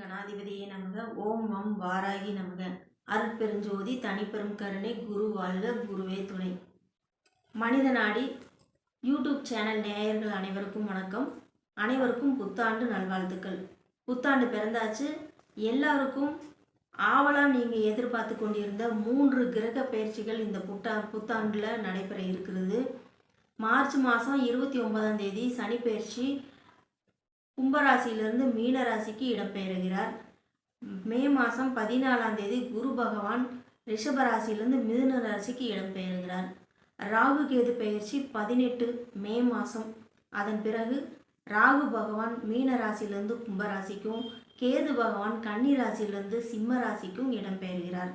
கணாதிபதியே நமக. ஓம் மம் வாராகி நமக. அருட்பெருஞ்சோதி தனிப்பெரும் கருணை குரு வாழ்க குருவே துணை. மனித நாடி யூடியூப் சேனல் நேயர்கள் அனைவருக்கும் வணக்கம். அனைவருக்கும் புத்தாண்டு நல்வாழ்த்துக்கள். புத்தாண்டு பிறந்தாச்சு. எல்லாருக்கும் ஆவலாக நீங்கள் எதிர்பார்த்து கொண்டிருந்த 3 கிரக பயிற்சிகள் இந்த புத்தாண்டில் நடைபெற இருக்கிறது. மார்ச் மாதம் 29ஆம் தேதி சனி பயிற்சி கும்பராசியிலிருந்து மீன ராசிக்கு இடம்பெறுகிறார். மே மாதம் 14ஆம் தேதி குரு பகவான் ரிஷபராசியிலிருந்து மிதுன ராசிக்கு இடம்பெறுகிறார். ராகு கேது பயிற்சி 18 மே மாதம். அதன் பிறகு ராகு பகவான் மீன ராசியிலிருந்து கும்பராசிக்கும், கேது பகவான் கன்னி ராசியிலிருந்து சிம்ம ராசிக்கும் இடம்பெறுகிறார்.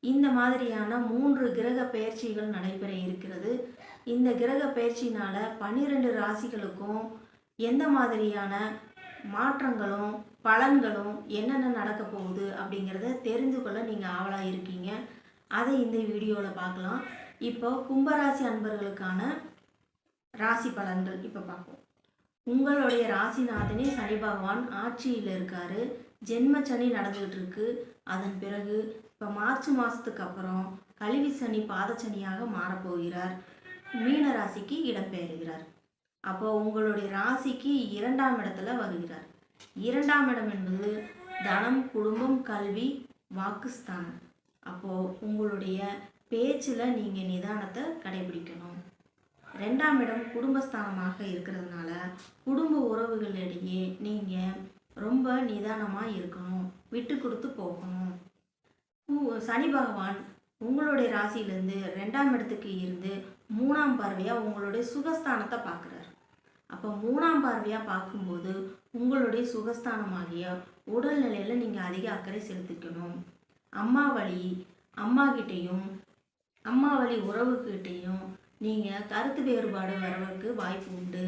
இந்த மாதிரியான 3 கிரக பயிற்சிகள் நடைபெற இருக்கிறது. இந்த கிரக பயிற்சினால 12 ராசிகளுக்கும் எந்த மாதிரியான மாற்றங்களும் பலன்களும் என்னென்ன நடக்க போகுது அப்படிங்கிறத தெரிந்து கொள்ள நீங்கள் ஆவலாக இருக்கீங்க. அதை இந்த வீடியோவில் பார்க்கலாம். இப்போ கும்பராசி அன்பர்களுக்கான ராசி பலன்கள் இப்போ பார்ப்போம். உங்களுடைய ராசிநாதனே சனி பகவான் ஆட்சியில் இருக்கார். ஜென்ம சனி நடந்துகிட்டு இருக்கு. அதன் பிறகு இப்போ மார்ச் மாதத்துக்கு அப்புறம் கழிவு சனி பாதச்சனியாக மாறப்போகிறார். மீன ராசிக்கு இடம்பெறுகிறார். அப்போ உங்களுடைய ராசிக்கு 2ஆம் இடத்துல வருகிறார். 2ஆம் இடம் என்பது தனம், குடும்பம், கல்வி, வாக்குஸ்தானம். அப்போது உங்களுடைய பேச்சில் நீங்கள் நிதானத்தை கடைபிடிக்கணும். 2ஆம் இடம் குடும்பஸ்தானமாக இருக்கிறதுனால குடும்ப உறவுகளிடையே நீங்கள் ரொம்ப நிதானமாக இருக்கணும், விட்டு கொடுத்து போகணும். சனி பகவான் உங்களுடைய ராசியிலேருந்து 2ஆம் இடத்துக்கு இருந்து 3ஆம் பார்வையாக உங்களுடைய சுகஸ்தானத்தை பார்க்குறாரு. அப்போ 3ஆம் பார்வையாக பார்க்கும்போது உங்களுடைய சுகஸ்தானமாகிய உடல்நிலையில் நீங்கள் அதிக அக்கறை செலுத்திக்கணும். அம்மாகிட்டையும் அம்மா வழி உறவுகிட்டையும் நீங்கள் கருத்து வேறுபாடு வரவுக்கு வாய்ப்பு உண்டு.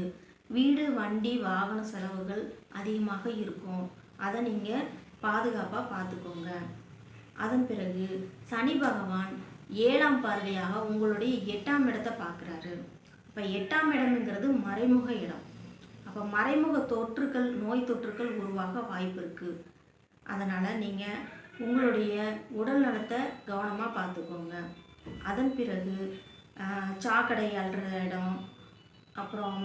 வீடு, வண்டி, வாகன செலவுகள் அதிகமாக இருக்கும். அதை நீங்கள் பாதுகாப்பாக பார்த்துக்கோங்க. அதன் பிறகு சனி பகவான் 7ஆம் பார்வையாக உங்களுடைய 8ஆம் இடத்தை பார்க்குறாரு. இப்போ 8ஆம் இடம்ங்கிறது மறைமுக இடம். அப்போ மறைமுக தொற்றுக்கள், நோய் தொற்றுக்கள் உருவாக வாய்ப்பு இருக்குது. அதனால் நீங்கள் உங்களுடைய உடல் நலத்தை கவனமாக பார்த்துக்கோங்க. அதன் பிறகு சாக்கடை அள்ளுற இடம், அப்புறம்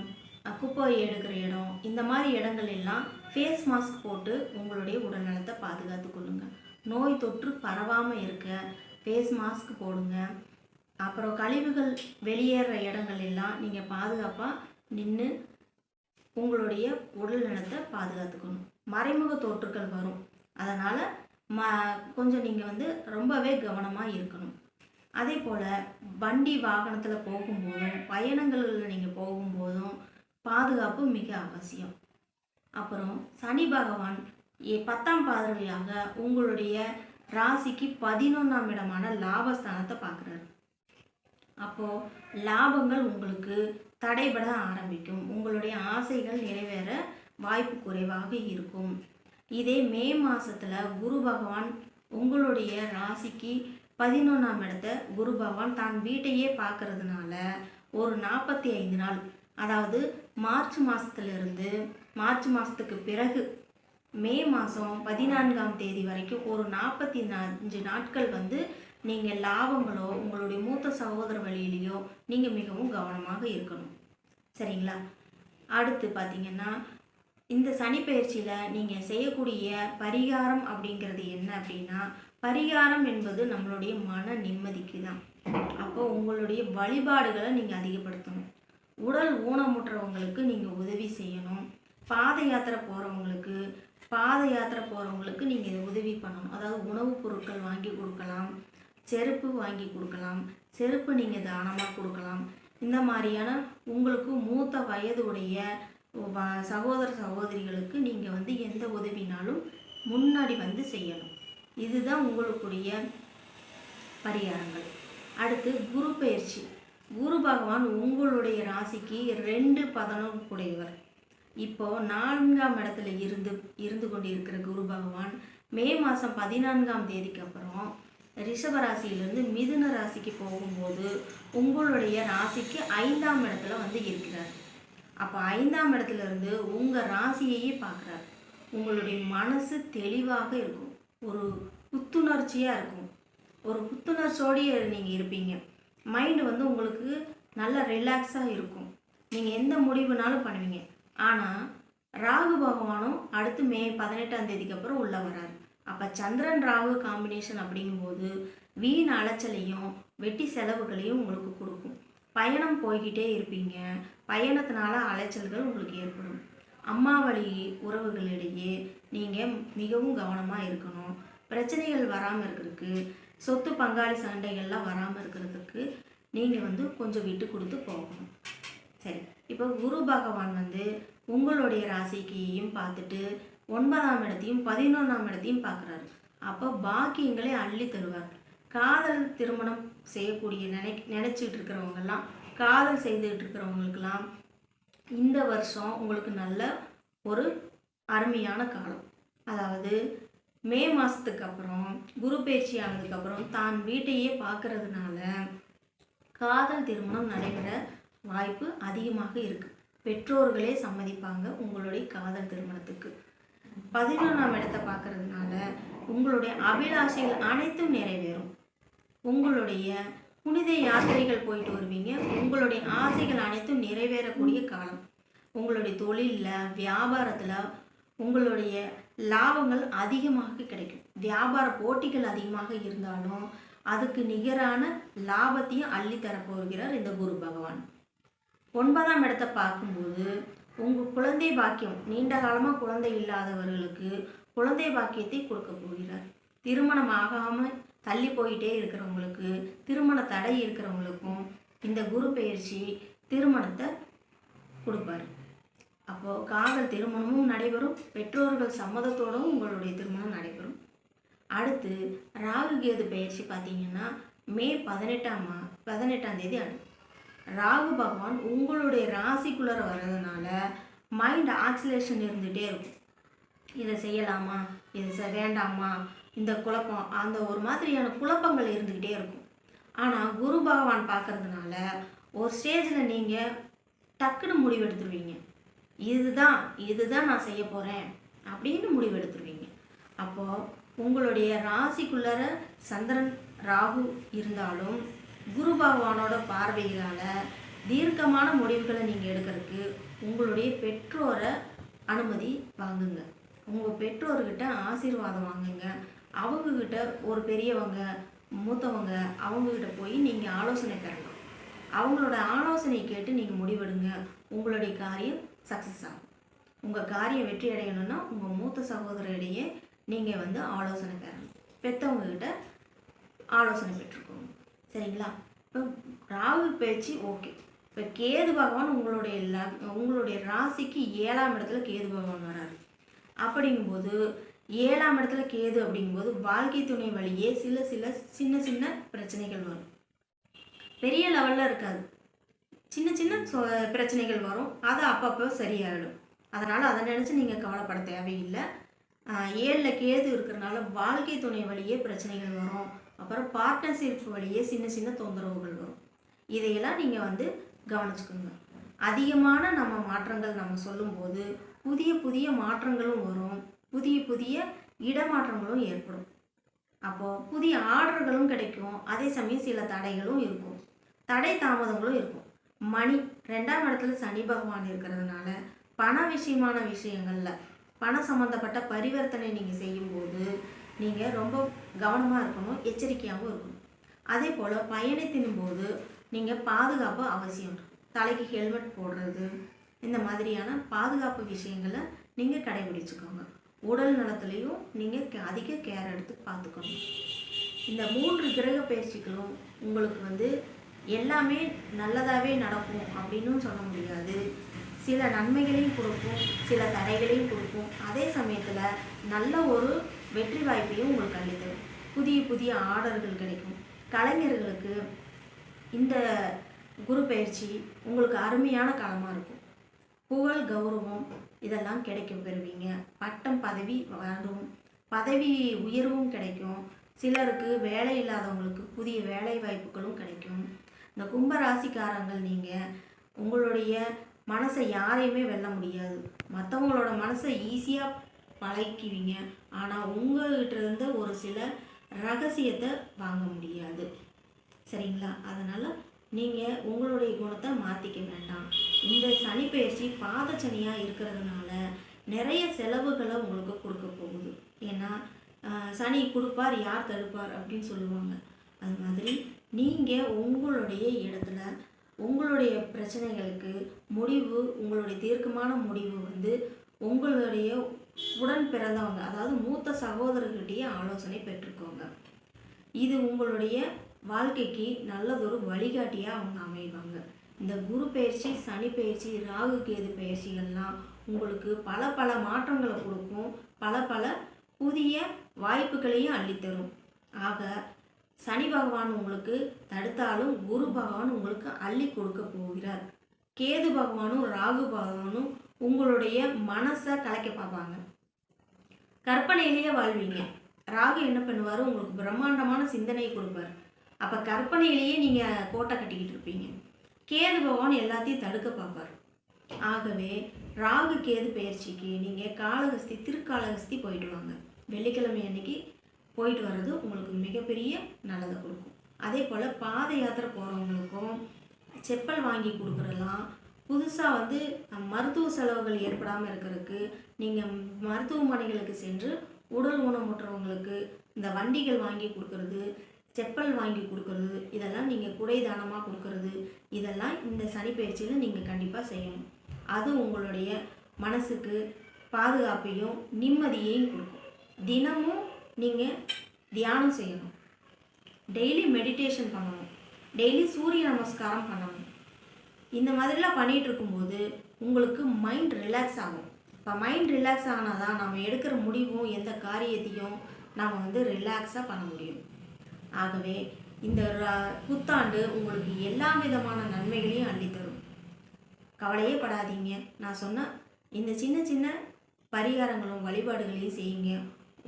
குப்பை எடுக்கிற இடம், இந்த மாதிரி இடங்கள் எல்லாம் ஃபேஸ் மாஸ்க் போட்டு உங்களுடைய உடல் நலத்தை பாதுகாத்து கொள்ளுங்கள். நோய் தொற்று பரவாமல் இருக்க ஃபேஸ் மாஸ்க் போடுங்க. அப்புறம் கழிவுகள் வெளியேற இடங்கள் எல்லாம் நீங்கள் பாதுகாப்பாக நின்று உங்களுடைய உடல் நலத்தை பாதுகாத்துக்கணும். மறைமுக தொற்றுக்கள் வரும். அதனால் கொஞ்சம் நீங்கள் ரொம்பவே கவனமாக இருக்கணும். அதே போல் வண்டி வாகனத்தில் போகும்போதும் பயணங்களில் நீங்கள் போகும்போதும் பாதுகாப்பு மிக அவசியம். அப்புறம் சனி பகவான் 10ஆம் பார்வையாக உங்களுடைய ராசிக்கு 11ஆம் இடமான லாபஸ்தானத்தை பார்க்குறாரு. அப்போது லாபங்கள் உங்களுக்கு தடைபட ஆரம்பிக்கும். உங்களுடைய ஆசைகள் நிறைவேற வாய்ப்பு குறைவாக இருக்கும். இதே மே மாதத்தில் குரு பகவான் உங்களுடைய ராசிக்கு 11ஆம் இடத்தை குரு பகவான் தான் வீட்டையே பார்க்கறதுனால ஒரு 45 நாள், அதாவது மார்ச் மாதத்துலேருந்து மார்ச் மாதத்துக்கு பிறகு மே மாதம் 14ஆம் தேதி வரைக்கும் ஒரு 45 நாட்கள் நீங்கள் லாபங்களோ உங்களுடைய மூத்த சகோதர வழியிலையோ நீங்கள் மிகவும் கவனமாக இருக்கணும். சரிங்களா? அடுத்து பார்த்திங்கன்னா, இந்த சனி பயிற்சியில் நீங்கள் செய்யக்கூடிய பரிகாரம் அப்படிங்கிறது என்ன அப்படின்னா, பரிகாரம் என்பது நம்மளுடைய மன நிம்மதிக்கு தான். அப்போ உங்களுடைய வழிபாடுகளை நீங்கள் அதிகப்படுத்தணும். உடல் ஊனமுற்றவங்களுக்கு நீங்கள் உதவி செய்யணும். பாத யாத்திரை போகிறவங்களுக்கு நீங்கள் உதவி பண்ணணும். அதாவது உணவுப் பொருட்கள் வாங்கி கொடுக்கலாம், செருப்பு வாங்கி கொடுக்கலாம், செருப்பு நீங்கள் தானமாக கொடுக்கலாம். இந்த மாதிரியான உங்களுக்கு மூத்த வயது உடைய சகோதர சகோதரிகளுக்கு நீங்கள் எந்த உதவினாலும் முன்னாடி செய்யணும். இதுதான் உங்களுக்குரிய பரிகாரங்கள். அடுத்து குரு பயிற்சி. குரு பகவான் உங்களுடைய ராசிக்கு 2 11 கூடையவர். இப்போ 4ஆம் இடத்துல இருந்து கொண்டு இருக்கிற குரு பகவான் மே மாதம் 14ஆம் தேதிக்கு அப்புறம் ரிஷப ராசியிலிருந்து மிதுன ராசிக்கு போகும்போது உங்களுடைய ராசிக்கு 5ஆம் இடத்துல வந்து இருக்கிறார். அப்போ 5ஆம் இடத்துல இருந்து உங்கள் ராசியையே பார்க்குறார். உங்களுடைய மனசு தெளிவாக இருக்கும், ஒரு புத்துணர்ச்சியாக இருக்கும், ஒரு புத்துணர்ச்சியோடையே நீங்கள் இருப்பீங்க. மைண்டு வந்து உங்களுக்கு நல்லா ரிலாக்ஸாக இருக்கும், நீங்கள் எந்த முடிவுனாலும் பண்ணுவீங்க. ஆனால் ராகு பகவானும் அடுத்து மே 18ஆம் தேதிக்கு அப்புறம் உள்ளே வராரு. அப்போ சந்திரன் ராகு காம்பினேஷன் அப்படிங்கும்போது வீண் அலைச்சலையும் வெட்டி செலவுகளையும் உங்களுக்கு கொடுக்கும். பயணம் போய்கிட்டே இருப்பீங்க, பயணத்தினால அலைச்சல்கள் உங்களுக்கு ஏற்படும். அம்மா வழி உறவுகளிடையே நீங்கள் மிகவும் கவனமாக இருக்கணும். பிரச்சனைகள் வராமல் இருக்கிறதுக்கு, சொத்து பங்காளி சண்டைகள்லாம் வராமல் இருக்கிறதுக்கு நீங்கள் வந்து கொஞ்சம் விட்டு கொடுத்து போகணும். சரி, இப்போ குரு பகவான் வந்து உங்களுடைய ராசிக்கையும் பார்த்துட்டு 9ஆம் இடத்தையும் 11ஆம் இடத்தையும் பார்க்குறாரு. அப்போ பாக்கியங்களை அள்ளி தருவார். காதல் திருமணம் செய்யக்கூடிய நினச்சிட்டு இருக்கிறவங்கெல்லாம், காதல் செய்துகிட்டு இருக்கிறவங்களுக்கெல்லாம் இந்த வருஷம் உங்களுக்கு நல்ல ஒரு அருமையான காலம். அதாவது மே மாதத்துக்கு அப்புறம் குரு பயிற்சி ஆனதுக்கப்புறம் தான் வீட்டையே பார்க்கறதுனால காதல் திருமணம் நடைபெற வாய்ப்பு அதிகமாக இருக்குது. பெற்றோர்களே சம்மதிப்பாங்க உங்களுடைய காதல் திருமணத்துக்கு. 11ஆம் இடத்தை பார்க்கறதுனால உங்களுடைய அபிலாஷைகள் அனைத்தும் நிறைவேறும். உங்களுடைய புனித யாத்திரைகள் போயிட்டு வருவீங்க. உங்களுடைய ஆசைகள் அனைத்தும் நிறைவேறக்கூடிய காலம். உங்களுடைய தொழிலில், வியாபாரத்தில் உங்களுடைய லாபங்கள் அதிகமாக கிடைக்கும். வியாபார போட்டிகள் அதிகமாக இருந்தாலும் அதுக்கு நிகரான லாபத்தையும் அள்ளித்தரப்போகிறார் இந்த குரு பகவான். 9ஆம் இடத்தை பார்க்கும்போது உங்கள் குழந்தை பாக்கியம், நீண்ட காலமாக குழந்தை இல்லாதவர்களுக்கு குழந்தை பாக்கியத்தை கொடுக்க போகிறார். திருமணம் ஆகாமல் தள்ளி போயிட்டே இருக்கிறவங்களுக்கு, திருமண தடை இருக்கிறவங்களுக்கும் இந்த குரு பயிற்சி திருமணத்தை கொடுப்பார். அப்போது காதல் திருமணமும் நடைபெறும், பெற்றோர்கள் சம்மதத்தோடும் உங்களுடைய திருமணம் நடைபெறும். அடுத்து ராகு கேது பயிற்சி பார்த்தீங்கன்னா மே 18ஆம் தேதி அடுத்து ராகு பகவான் உங்களுடைய ராசிக்குள்ளே வர்றதுனால மைண்ட் ஆக்சிலேஷன் இருந்துகிட்டே இருக்கும். இதை செய்யலாமா, இது வேண்டாமா, இந்த குழப்பம், அந்த ஒரு மாதிரியான குழப்பங்கள் இருந்துக்கிட்டே இருக்கும். ஆனால் குரு பகவான் பார்க்கறதுனால ஒரு ஸ்டேஜில் நீங்கள் டக்குன்னு முடிவெடுத்துருவீங்க. இதுதான் நான் செய்ய போகிறேன் அப்படின்னு முடிவெடுத்துருவீங்க. அப்போது உங்களுடைய ராசிக்குள்ளர சந்திரன் ராகு இருந்தாலும் குரு பகவானோட பார்வைகளால் தீர்க்கமான முடிவுகளை நீங்கள் எடுக்கிறதுக்கு உங்களுடைய பெற்றோரை அனுமதி வாங்குங்க. உங்கள் பெற்றோர்கிட்ட ஆசீர்வாதம் வாங்குங்க. அவங்கக்கிட்ட ஒரு பெரியவங்க, மூத்தவங்க, அவங்கக்கிட்ட போய் நீங்கள் ஆலோசனை பெறலாம். அவங்களோட ஆலோசனை கேட்டு நீங்கள் முடிவெடுங்க. உங்களுடைய காரியம் சக்ஸஸ் ஆகும். உங்கள் காரியம் வெற்றி அடையணும்னா உங்கள் மூத்த சகோதரரிடையே நீங்கள் வந்து ஆலோசனை பெறணும். பெற்றவங்கக்கிட்ட ஆலோசனை பெற்றுக்கோங்க. சரிங்களா? இப்போ ராகு பயிற்சி ஓகே. இப்போ கேது பகவான் உங்களுடைய ராசிக்கு 7ஆம் இடத்துல கேது பகவான் வராரு. அப்படிங்கும்போது 7ஆம் இடத்துல கேது அப்படிங்கும்போது வாழ்க்கை துணை வழியே சின்ன சின்ன பிரச்சனைகள் வரும். பெரிய லெவலில் இருக்காது, சின்ன சின்ன பிரச்சனைகள் வரும். அது அப்பப்போ சரியாயிடும். அதனால் அதை நினச்சி நீங்கள் கவலைப்பட தேவையில்லை. 7ல் கேது இருக்கிறனால வாழ்க்கை துணை வழியே பிரச்சனைகள் வரும். அப்புறம் பார்ட்னர்ஷிப் வழியே சின்ன தொந்தரவுகள் வரும். இதையெல்லாம் நீங்கள் வந்து கவனிச்சுக்கோங்க. அதிகமான நம்ம மாற்றங்கள் நம்ம சொல்லும்போது புதிய மாற்றங்களும் வரும், புதிய இடமாற்றங்களும் ஏற்படும். அப்போது புதிய ஆர்டர்களும் கிடைக்கும். அதே சமயம் சில தடைகளும் இருக்கும், தடை தாமதங்களும் இருக்கும். மணி 2ஆம் இடத்துல சனி பகவான் இருக்கிறதுனால பண விஷயமான விஷயங்களில், பண சம்மந்தப்பட்ட பரிவர்த்தனை நீங்கள் செய்யும்போது நீங்கள் ரொம்ப கவனமாக இருக்கணும், எச்சரிக்கையாகவும் இருக்கணும். அதே போல் பயணத்தின் போது நீங்கள் பாதுகாப்பு அவசியம். தலைக்கு ஹெல்மெட் போடுறது, இந்த மாதிரியான பாதுகாப்பு விஷயங்களை நீங்கள் கடைபிடிச்சுக்கோங்க. உடல் நலத்துலேயும் நீங்கள் அதிக கேர் எடுத்து பார்த்துக்கணும். இந்த 3 கிரக பயிற்சிகளும் உங்களுக்கு வந்து எல்லாமே நல்லதாகவே நடக்கும் அப்படின்னு சொல்ல முடியாது. சில நன்மைகளையும் கொடுக்கும், சில தடைகளையும் கொடுக்கும். அதே சமயத்தில் நல்ல ஒரு வெற்றி வாய்ப்பையும் உங்களுக்கு அளித்தரும். புதிய ஆர்டர்கள் கிடைக்கும். கலைஞர்களுக்கு இந்த குரு பயிற்சி உங்களுக்கு அருமையான காலமாக இருக்கும். புகழ் கௌரவம் இதெல்லாம் கிடைக்க பெறுவீங்க. பட்டம் பதவி வரும், பதவி உயர்வும் கிடைக்கும். சிலருக்கு வேலை இல்லாதவங்களுக்கு புதிய வேலை வாய்ப்புகளும் கிடைக்கும். இந்த கும்பராசிக்காரங்கள் நீங்கள் உங்களுடைய மனசை யாரையுமே வெல்ல முடியாது. மற்றவங்களோட மனசை ஈஸியாக பழக்கிவிங்க. ஆனால் உங்கள்கிட்ட இருந்த ஒரு சில ரகசியத்தை வாங்க முடியாது. சரிங்களா? அதனால் நீங்கள் உங்களுடைய குணத்தை மாற்றிக்க வேண்டாம். இந்த சனி பயிற்சி பாதச்சனியாக இருக்கிறதுனால நிறைய செலவுகளை உங்களுக்கு கொடுக்க போகுது. ஏன்னா சனி கொடுப்பார், யார் தடுப்பார் அப்படின்னு சொல்லுவாங்க. அது மாதிரி நீங்கள் உங்களுடைய இடத்துல உங்களுடைய பிரச்சனைகளுக்கு முடிவு, உங்களுடைய தீர்க்கமான முடிவு வந்து உங்களுடைய உடன் பிறந்தவங்க, அதாவது மூத்த சகோதரர்கிட்டயே ஆலோசனை பெற்றுக்கோங்க. இது உங்களுடைய வாழ்க்கைக்கு நல்லதொரு வழிகாட்டியாக அவங்க அமைவாங்க. இந்த குரு பயிற்சி, சனி பயிற்சி, ராகு கேது பயிற்சிகள்லாம் உங்களுக்கு பல பல மாற்றங்களை கொடுக்கும், பல புதிய வாய்ப்புகளையும் அள்ளித்தரும். ஆக சனி பகவான் உங்களுக்கு தடுத்தாலும் குரு பகவான் உங்களுக்கு அள்ளி கொடுக்க போகிறார். கேது பகவானும் ராகு பகவானும் உங்களுடைய மனசை கலைக்க பார்ப்பாங்க. கற்பனையிலேயே வாழ்வீங்க. ராகு என்ன பண்ணுவார், உங்களுக்கு பிரம்மாண்டமான சிந்தனையை கொடுப்பார். அப்போ கற்பனையிலேயே நீங்கள் கோட்டை கட்டிக்கிட்டு இருப்பீங்க. கேது பகவான் எல்லாத்தையும் தடுக்க பார்ப்பார். ஆகவே ராகு கேது பயிற்சிக்கு நீங்கள் காளகஸ்தி, திருக்காளகஸ்தி போயிட்டு வாங்க. வெள்ளிக்கிழமை அன்னைக்கு போயிட்டு வர்றது உங்களுக்கு மிகப்பெரிய நல்லதை கொடுக்கும். அதே போல் பாத யாத்திரை போகிறவங்களுக்கும் செப்பல் வாங்கி கொடுக்குறலாம். புதுசாக வந்து மருத்துவ செலவுகள் ஏற்படாமல் இருக்கிறதுக்கு நீங்கள் மருத்துவமனைகளுக்கு சென்று உடல் ஊனமுற்றவங்களுக்கு இந்த வண்டிகள் வாங்கி கொடுக்கறது, செப்பல் வாங்கி கொடுக்கறது, இதெல்லாம் நீங்கள் குடை தானமாக கொடுக்கறது, இதெல்லாம் இந்த சனி பயிற்சியில் நீங்கள் கண்டிப்பாக செய்யணும். அது உங்களுடைய மனசுக்கு பாதுகாப்பையும் நிம்மதியையும் கொடுக்கும். தினமும் நீங்கள் தியானம் செய்யணும், டெய்லி மெடிடேஷன் பண்ணணும், டெய்லி சூரிய நமஸ்காரம் பண்ணணும். இந்த மாதிரிலாம் பண்ணிகிட்டு இருக்கும்போது உங்களுக்கு மைண்ட் ரிலாக்ஸ் ஆகும். இப்போ மைண்ட் ரிலாக்ஸ் ஆனால் தான் நம்ம எடுக்கிற முடிவும் எந்த காரியத்தையும் நம்ம வந்து ரிலாக்ஸாக பண்ண முடியும். ஆகவே இந்த புத்தாண்டு உங்களுக்கு எல்லா விதமான நன்மைகளையும் அள்ளித்தரும். கவலையே படாதீங்க. நான் சொன்ன இந்த சின்ன சின்ன பரிகாரங்களும் வழிபாடுகளையும் செய்யுங்க.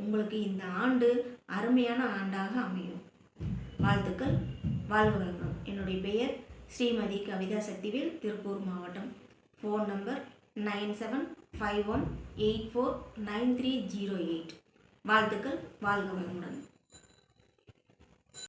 உங்களுக்கு இந்த ஆண்டு அருமையான ஆண்டாக அமையும். வாழ்த்துக்கள். வாழ்க வளமுடன். என்னுடைய பெயர் ஸ்ரீமதி கவிதா சக்திவேல், திருப்பூர் மாவட்டம். Phone number 9751849308. வாழ்த்துக்கள். வாழ்க வளமுடன்.